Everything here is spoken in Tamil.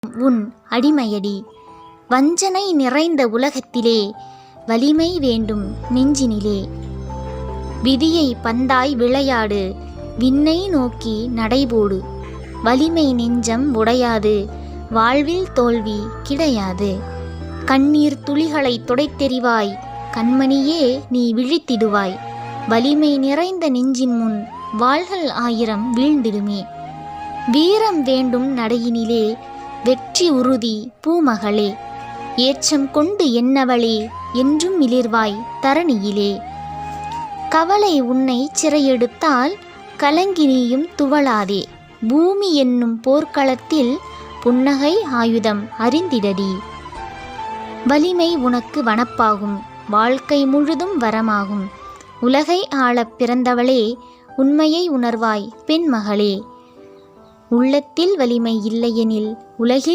உன் அடிமையடி. வஞ்சனை நிறைந்த உலகத்திலே வலிமை வேண்டும் நெஞ்சினிலே. விதியை பந்தாய் விளையாடு, விண்ணை நோக்கி நடைபோடு. வலிமை நெஞ்சம் உடையாது, வாழ்வில் தோல்வி கிடையாது. கண்ணீர் துளிகளை துடைத்தெறிவாய், கண்மணியே நீ விழித்திடுவாய். வலிமை நிறைந்த நெஞ்சின் முன் வாள்கள் 1000 வீழ்ந்திடுமே. வீரம் வேண்டும் நடையினிலே, வெற்றி உறுதி பூமகளே. ஏற்றம் கொண்டு என்னவளே, என்றும் மிளிர்வாய் தரணியிலே. கவலை உன்னை சிறையெடுத்தால் கலங்கினியும் துவளாதே. பூமி என்னும் போர்க்களத்தில் புன்னகை ஆயுதம் அறிந்திடடி. வலிமை உனக்கு வனப்பாகும், வாழ்க்கை முழுதும் வரமாகும். உலகை ஆளப் பிறந்தவளே, உண்மையை உணர்வாய் பெண்மகளே. உள்ளத்தில் வலிமை இல்லையெனில் உலகில்